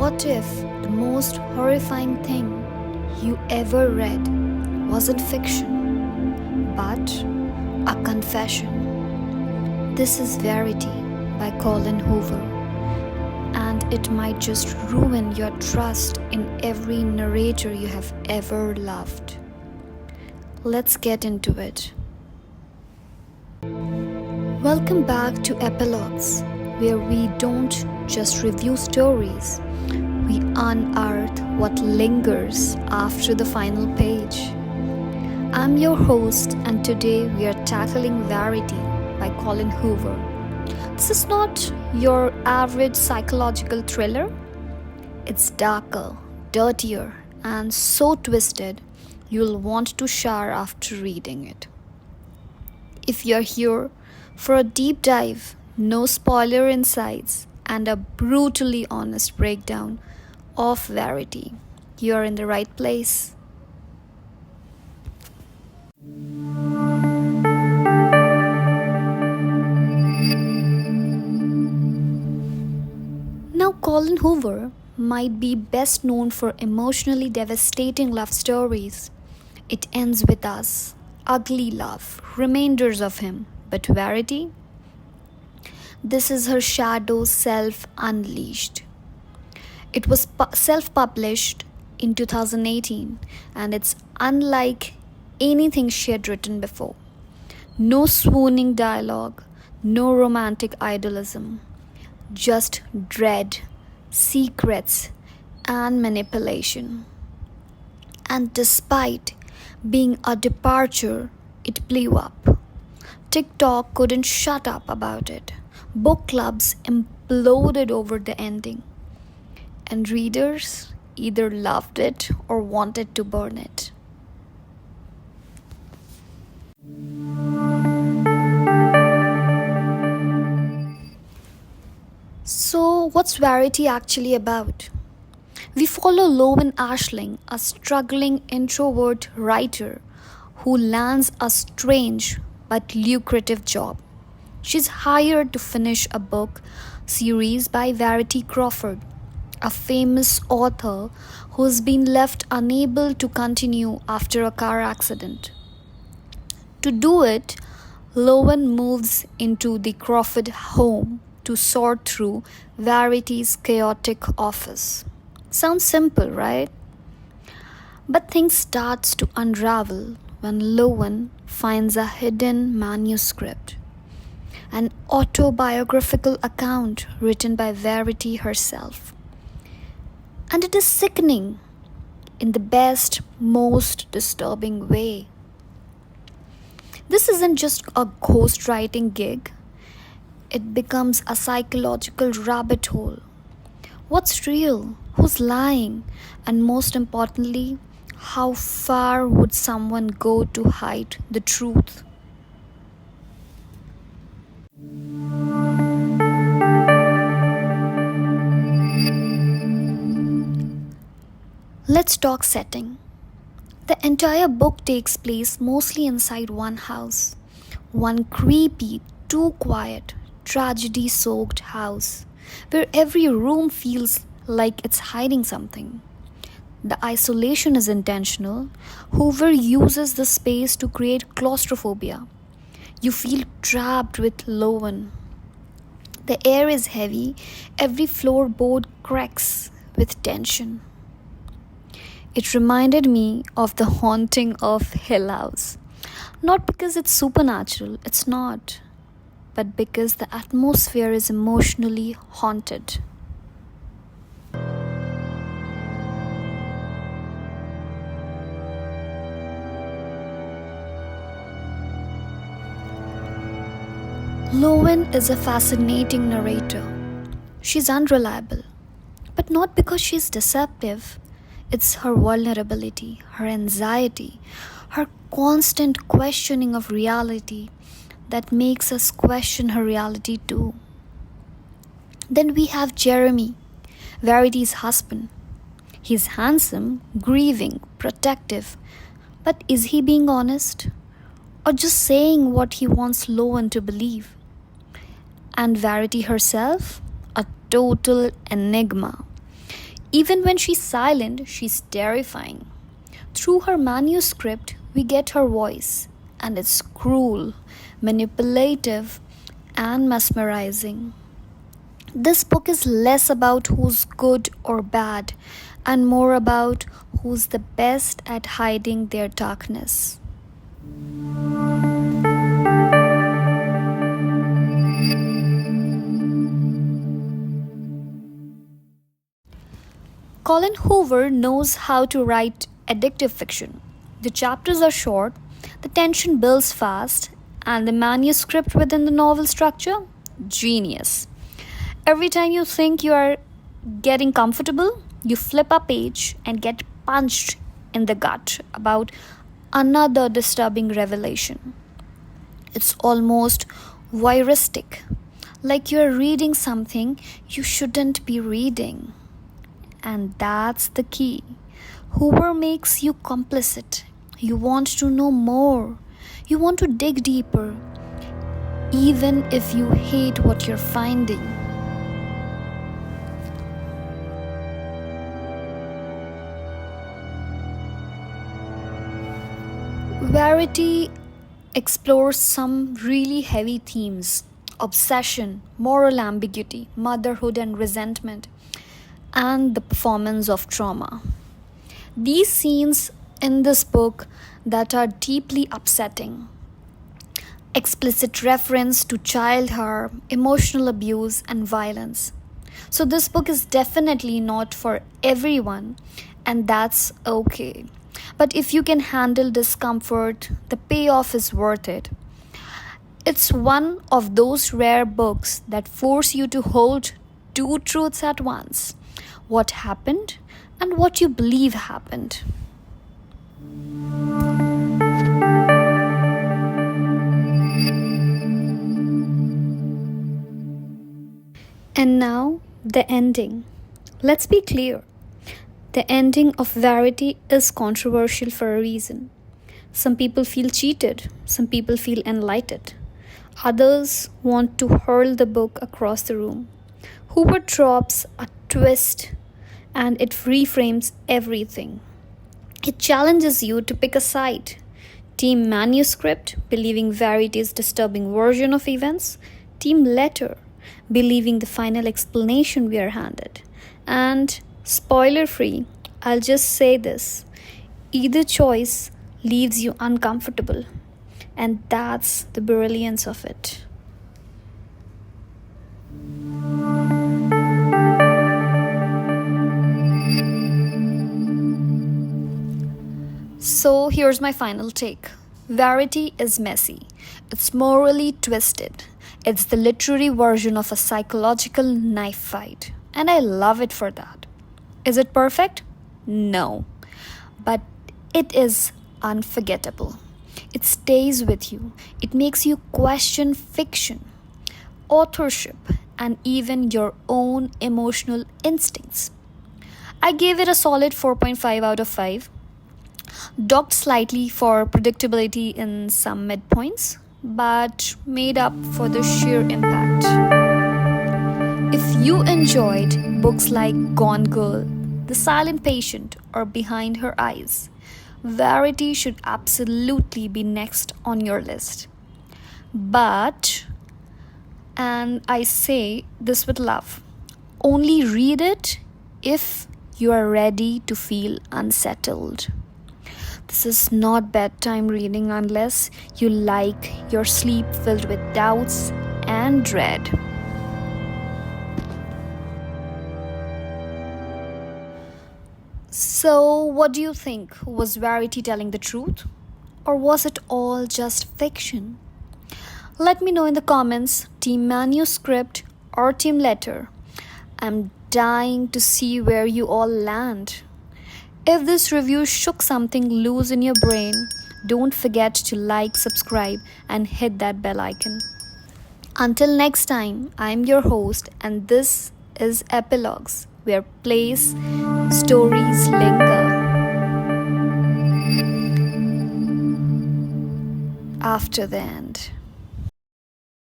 What if the most horrifying thing you ever read wasn't fiction, but a confession? This is Verity by Colleen Hoover, and it might just ruin your trust in every narrator you have ever loved. Let's get into it. Welcome back to Epilogues, where we don't just review stories, we unearth what lingers after the final page. I'm your host, and today we are tackling Verity by Colleen Hoover. This is not your average psychological thriller. It's darker, dirtier, and so twisted you'll want to shower after reading it. If you're here for a deep dive, no spoiler insights, and a brutally honest breakdown of Verity, you're in the right place. Now, Colleen Hoover might be best known for emotionally devastating love stories. It ends with us, ugly love, remainders of him. But Verity? This is her shadow self unleashed. It was self-published in 2018, and it's unlike anything she had written before. No swooning dialogue, no romantic idealism, just dread, secrets, and manipulation. And despite being a departure, it blew up. TikTok couldn't shut up about it. Book clubs imploded over the ending. And readers either loved it or wanted to burn it. So, what's Verity actually about? We follow Lowen Ashling, a struggling introvert writer who lands a strange but lucrative job. She's hired to finish a book series by Verity Crawford, a famous author who's been left unable to continue after a car accident. To do it, Lowen moves into the Crawford home to sort through Verity's chaotic office. Sounds simple, right? But things start to unravel when Lowen finds a hidden manuscript, an autobiographical account written by Verity herself. And it is sickening in the best, most disturbing way. This isn't just a ghostwriting gig. It becomes a psychological rabbit hole. What's real? Who's lying? And most importantly, how far would someone go to hide the truth? Let's talk setting. The entire book takes place mostly inside one house. One creepy, too quiet, tragedy-soaked house where every room feels like it's hiding something. The isolation is intentional. Hoover uses the space to create claustrophobia. You feel trapped with Lowen. The air is heavy. Every floorboard cracks with tension. It reminded me of The Haunting of Hill House. Not because it's supernatural, it's not, but because the atmosphere is emotionally haunted. Lowen is a fascinating narrator. She's unreliable, but not because she's deceptive. It's her vulnerability, her anxiety, her constant questioning of reality that makes us question her reality too. Then we have Jeremy, Verity's husband. He's handsome, grieving, protective, but is he being honest? Or just saying what he wants Lowen to believe? And Verity herself? A total enigma. Even when she's silent, she's terrifying. Through her manuscript, we get her voice, and it's cruel, manipulative, and mesmerizing. This book is less about who's good or bad and more about who's the best at hiding their darkness. Colleen Hoover knows how to write addictive fiction. The chapters are short, the tension builds fast, and the manuscript within the novel structure? Genius. Every time you think you are getting comfortable, you flip a page and get punched in the gut about another disturbing revelation. It's almost voyeuristic, like you're reading something you shouldn't be reading. And that's the key. Hoover makes you complicit. You want to know more. You want to dig deeper, even if you hate what you're finding. Verity explores some really heavy themes: obsession, moral ambiguity, motherhood and resentment, and the performance of trauma. These scenes in this book that are deeply upsetting. Explicit reference to child harm, emotional abuse, and violence. So, this book is definitely not for everyone, and that's okay. But if you can handle discomfort, the payoff is worth it. It's one of those rare books that force you to hold two truths at once: what happened and what you believe happened. And now, the ending. Let's be clear. The ending of Verity is controversial for a reason. Some people feel cheated, some people feel enlightened. Others want to hurl the book across the room. Hoover drops a twist and it reframes everything. It challenges you to pick a side. Team Manuscript, believing Verity's disturbing version of events. Team Letter, believing the final explanation we are handed. And spoiler free, I'll just say this: either choice leaves you uncomfortable, and that's the brilliance of it. So here's my final take. Verity is messy. It's morally twisted. It's the literary version of a psychological knife fight. And I love it for that. Is it perfect? No. But it is unforgettable. It stays with you. It makes you question fiction, authorship, and even your own emotional instincts. I gave it a solid 4.5 out of 5. Docked slightly for predictability in some midpoints, but made up for the sheer impact. If you enjoyed books like Gone Girl, The Silent Patient, or Behind Her Eyes, Verity should absolutely be next on your list. But, and I say this with love, only read it if you are ready to feel unsettled. This is not bedtime reading unless you like your sleep filled with doubts and dread. So, what do you think? Was Verity telling the truth? Or was it all just fiction? Let me know in the comments, Team Manuscript or Team Letter. I'm dying to see where you all land. If this review shook something loose in your brain, don't forget to like, subscribe, and hit that bell icon. Until next time, I'm your host, and this is Epilogues, where place stories linger after the end.